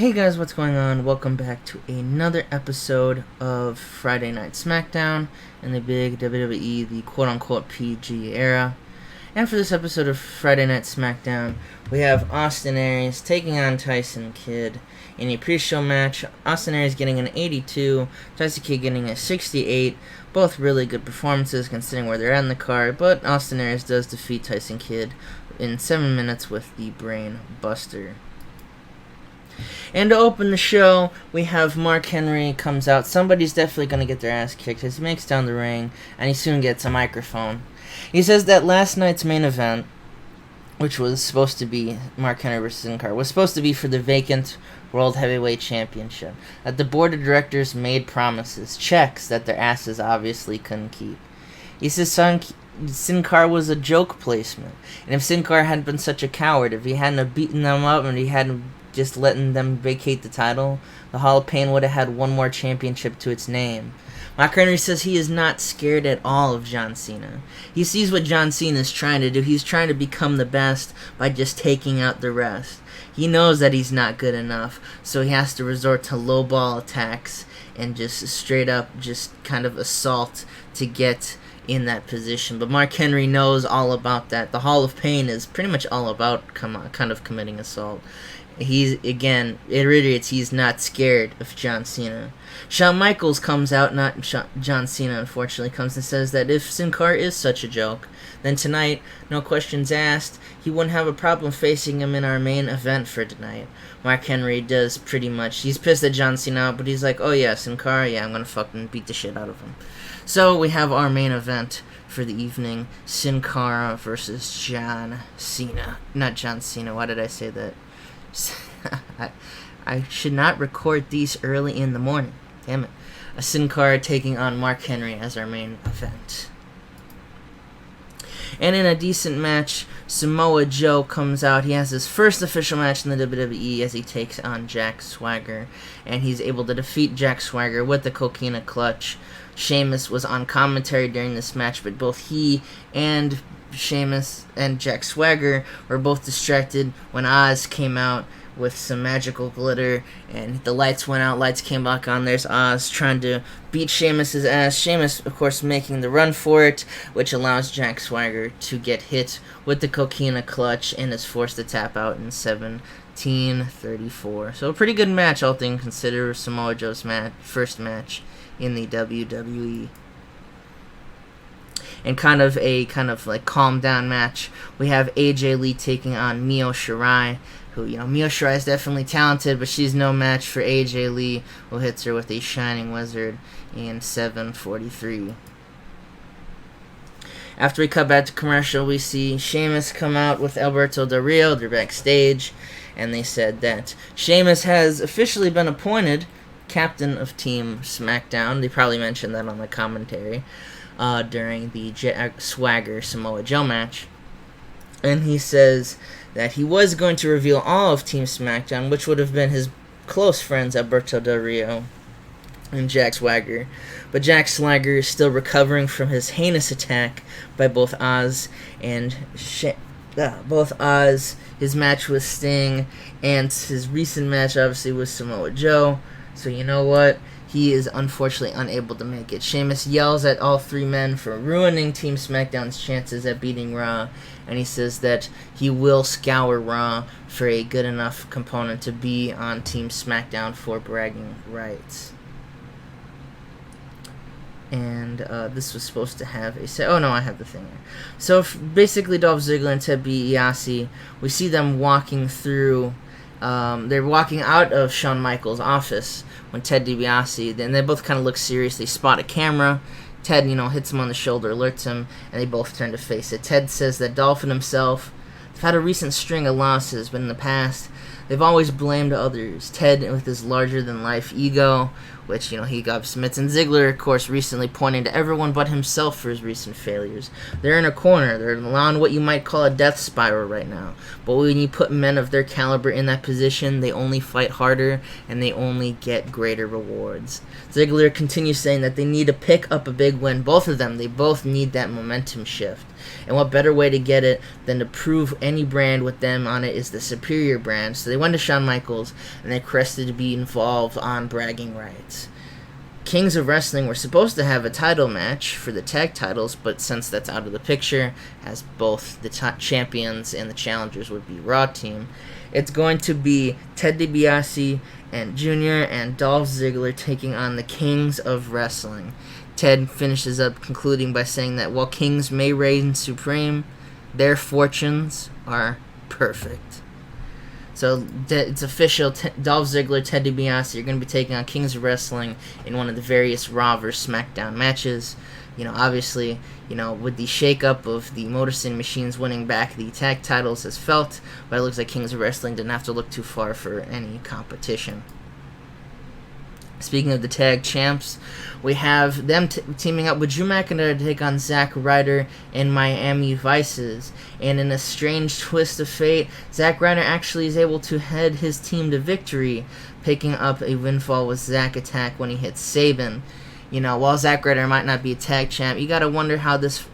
Hey guys, what's going on? Welcome back to another episode of Friday Night Smackdown in the big WWE, the quote-unquote PG era. And for this episode of Friday Night Smackdown, we have Austin Aries taking on Tyson Kidd in a pre-show match. Austin Aries getting an 82, Tyson Kidd getting a 68. Both really good performances considering where they're at in the card, but Austin Aries does defeat Tyson Kidd in 7 minutes with the Brain Buster. And to open the show, we have Mark Henry comes out. Somebody's definitely going to get their ass kicked as he makes down the ring, and he soon gets a microphone. He says that last night's main event, which was supposed to be Mark Henry versus Sin Cara, was supposed to be for the vacant World Heavyweight Championship. That the board of directors made promises, checks that their asses obviously couldn't keep. He says Sin Cara was a joke placement, and if Sin Cara hadn't been such a coward, if he hadn't have beaten them up and he hadn't just letting them vacate the title, the Hall of Pain would have had one more championship to its name. Mark Henry says he is not scared at all of John Cena. He sees what John Cena is trying to do. He's trying to become the best by just taking out the rest. He knows that he's not good enough, so he has to resort to low-ball attacks and just straight up just kind of assault to get in that position. But Mark Henry knows all about that. The Hall of Pain is pretty much all about kind of committing assault. He's, again, it reiterates he's not scared of John Cena. Shawn Michaels comes out, not John Cena, unfortunately, comes and says that if Sin Cara is such a joke, then tonight, no questions asked, he wouldn't have a problem facing him in our main event for tonight. Mark Henry does pretty much. He's pissed at John Cena, but he's like, oh yeah, Sin Cara, yeah, I'm gonna fucking beat the shit out of him. So we have our main event for the evening, Sin Cara versus John Cena. Not John Cena, why did I say that? I should not record these early in the morning. Damn it. A Sin Cara taking on Mark Henry as our main event. And in a decent match, Samoa Joe comes out. He has his first official match in the WWE as he takes on Jack Swagger. And he's able to defeat Jack Swagger with the Coquina Clutch. Sheamus was on commentary during this match, but both he and Sheamus and Jack Swagger were both distracted when Oz came out with some magical glitter and the lights went out, lights came back on. There's Oz trying to beat Sheamus's ass. Sheamus, of course, making the run for it, which allows Jack Swagger to get hit with the Coquina Clutch and is forced to tap out in 17:34. So a pretty good match, all things considered. Samoa Joe's first match in the WWE. And kind of like calm down match, we have AJ Lee taking on Mio Shirai, who, Mio Shirai is definitely talented, but she's no match for AJ Lee, who hits her with a Shining Wizard in 7:43. After we cut back to commercial, we see Sheamus come out with Alberto Del Rio. They're backstage, and they said that Sheamus has officially been appointed captain of Team Smackdown. They probably mentioned that on the commentary during the Swagger Samoa Joe match. And he says that he was going to reveal all of Team Smackdown, which would have been his close friends Alberto Del Rio and Jack Swagger. But Jack Swagger is still recovering from his heinous attack by both Oz and his match with Sting, and his recent match obviously with Samoa Joe. So you know what? He is unfortunately unable to make it. Sheamus yells at all three men for ruining Team SmackDown's chances at beating Raw, and he says that he will scour Raw for a good enough component to be on Team SmackDown for bragging rights. And this was supposed to have a say. Oh no, I have the thing here. So basically, Dolph Ziggler and Ted DiBiase, we see them walking through. They're walking out of Shawn Michaels' office when Ted DiBiase, then they both kind of look serious. They spot a camera. Ted, hits him on the shoulder, alerts him, and they both turn to face it. Ted says that Dolph and himself have had a recent string of losses, but in the past, they've always blamed others. Ted, with his larger-than-life ego, which, he submits, and Ziggler, of course, recently pointing to everyone but himself for his recent failures. They're in a corner. They're on what you might call a death spiral right now. But when you put men of their caliber in that position, they only fight harder, and they only get greater rewards. Ziggler continues saying that they need to pick up a big win. Both of them, they both need that momentum shift. And what better way to get it than to prove any brand with them on it is the superior brand. So they went to Shawn Michaels, and they requested to be involved on bragging rights. Kings of Wrestling were supposed to have a title match for the tag titles, but since that's out of the picture, as both the champions and the challengers would be Raw team, it's going to be Ted DiBiase and Jr. and Dolph Ziggler taking on the Kings of Wrestling. Ted finishes up concluding by saying that while kings may reign supreme, their fortunes are perfect. So it's official. Dolph Ziggler, Ted DiBiase are going to be taking on Kings of Wrestling in one of the various Raw vs. SmackDown matches. Obviously, with the shakeup of the Motor City Machines winning back the tag titles as felt, but it looks like Kings of Wrestling didn't have to look too far for any competition. Speaking of the tag champs, we have them teaming up with Drew McIntyre to take on Zack Ryder and Miami Vices. And in a strange twist of fate, Zack Ryder actually is able to head his team to victory, picking up a windfall with Zack Attack when he hits Sabin. While Zack Ryder might not be a tag champ, you gotta wonder how this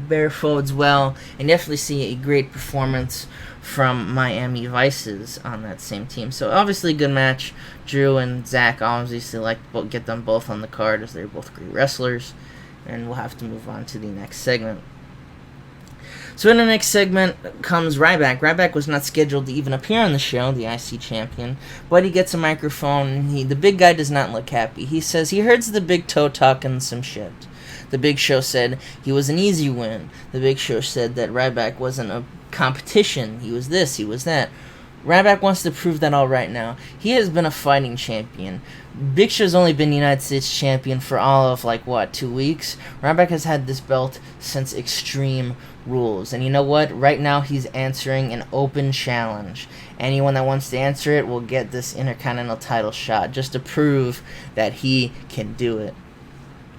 bear folds well, and definitely see a great performance from Miami Vices on that same team. So obviously good match. Drew and Zack obviously like to get them both on the card as they're both great wrestlers, and we'll have to move on to the next segment. So in the next segment comes Ryback. Ryback was not scheduled to even appear on the show, the IC champion, but he gets a microphone, and the big guy does not look happy. He says he heard the Big Toe talking some shit. The Big Show said he was an easy win. The Big Show said that Ryback wasn't a competition. He was this, he was that. Ryback wants to prove that all right now. He has been a fighting champion. Big Show's only been United States champion for all of, 2 weeks? Ryback has had this belt since Extreme Rules. And you know what? Right now he's answering an open challenge. Anyone that wants to answer it will get this Intercontinental title shot just to prove that he can do it.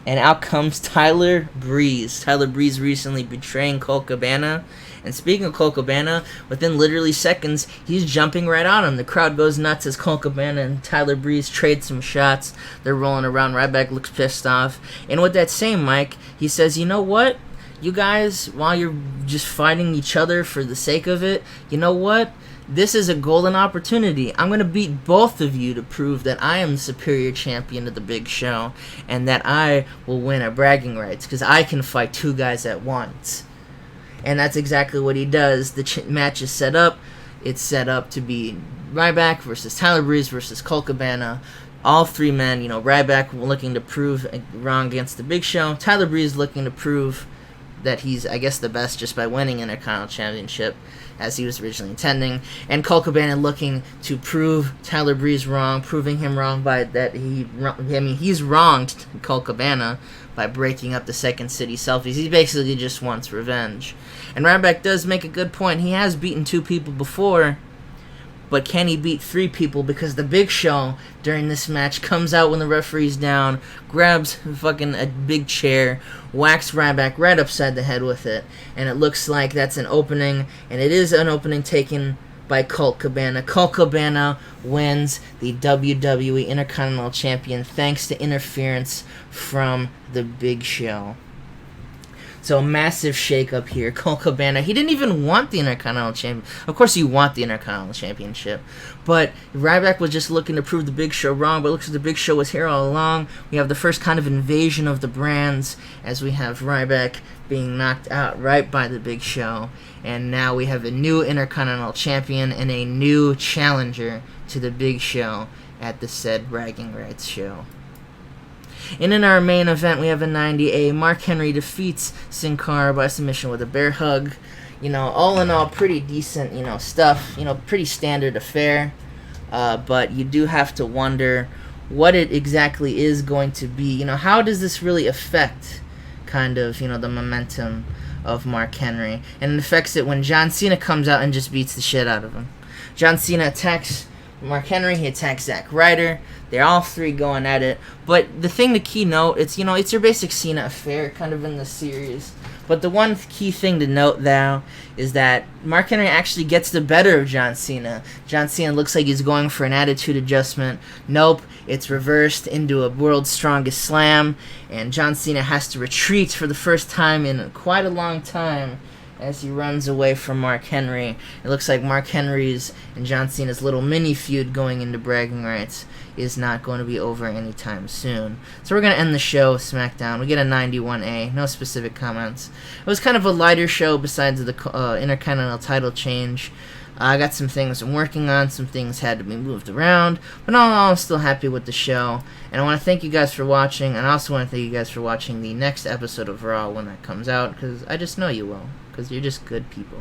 And out comes Tyler Breeze. Tyler Breeze recently betraying Colt Cabana. And speaking of Colt Cabana, within literally seconds, he's jumping right on him. The crowd goes nuts as Colt Cabana and Tyler Breeze trade some shots. They're rolling around. Ryback looks pissed off. And with that same mic, he says, you know what? You guys, while you're just fighting each other for the sake of it, you know what? This is a golden opportunity. I'm going to beat both of you to prove that I am the superior champion of the Big Show and that I will win at bragging rights because I can fight two guys at once. And that's exactly what he does. The match is set up. It's set up to be Ryback versus Tyler Breeze versus Colt Cabana. All three men, Ryback looking to prove wrong against the Big Show. Tyler Breeze looking to prove that he's, I guess, the best just by winning Intercontinental Championship, as he was originally intending. And Colt Cabana looking to prove Tyler Breeze wrong, proving him wrong by that he's wronged Colt Cabana by breaking up the Second City selfies. He basically just wants revenge. And Ryback does make a good point. He has beaten 2 people before, but can he beat 3 people? Because the Big Show during this match comes out when the referee's down, grabs a big chair, whacks Ryback right upside the head with it, and it looks like that's an opening, and it is an opening taken by Colt Cabana. Colt Cabana wins the WWE Intercontinental Champion thanks to interference from the Big Show. So, massive shake-up here. Colt Cabana, he didn't even want the Intercontinental Championship. Of course you want the Intercontinental Championship. But Ryback was just looking to prove the Big Show wrong, but it looks like the Big Show was here all along. We have the first kind of invasion of the brands, as we have Ryback being knocked out right by the Big Show. And now we have a new Intercontinental Champion and a new challenger to the Big Show at the said bragging rights show. And in our main event, we have a 90A. Mark Henry defeats Sin Cara by submission with a bear hug. All in all, pretty decent, stuff. Pretty standard affair. But you do have to wonder what it exactly is going to be. How does this really affect kind of, the momentum of Mark Henry? And it affects it when John Cena comes out and just beats the shit out of him. John Cena attacks Mark Henry, he attacks Zack Ryder. They're all three going at it. But the thing to keynote, it's your basic Cena affair kind of in the series. But the one key thing to note now is that Mark Henry actually gets the better of John Cena. John Cena looks like he's going for an attitude adjustment. Nope, it's reversed into a World's Strongest Slam, and John Cena has to retreat for the first time in quite a long time as he runs away from Mark Henry. It looks like Mark Henry's and John Cena's little mini feud going into bragging rights is not going to be over anytime soon. So we're going to end the show with SmackDown. We get a 91A, no specific comments. It was kind of a lighter show besides the Intercontinental title change. I got some things I'm working on, some things had to be moved around, but all in all, I'm still happy with the show. And I want to thank you guys for watching, and I also want to thank you guys for watching the next episode of Raw when that comes out, because I just know you will, because you're just good people.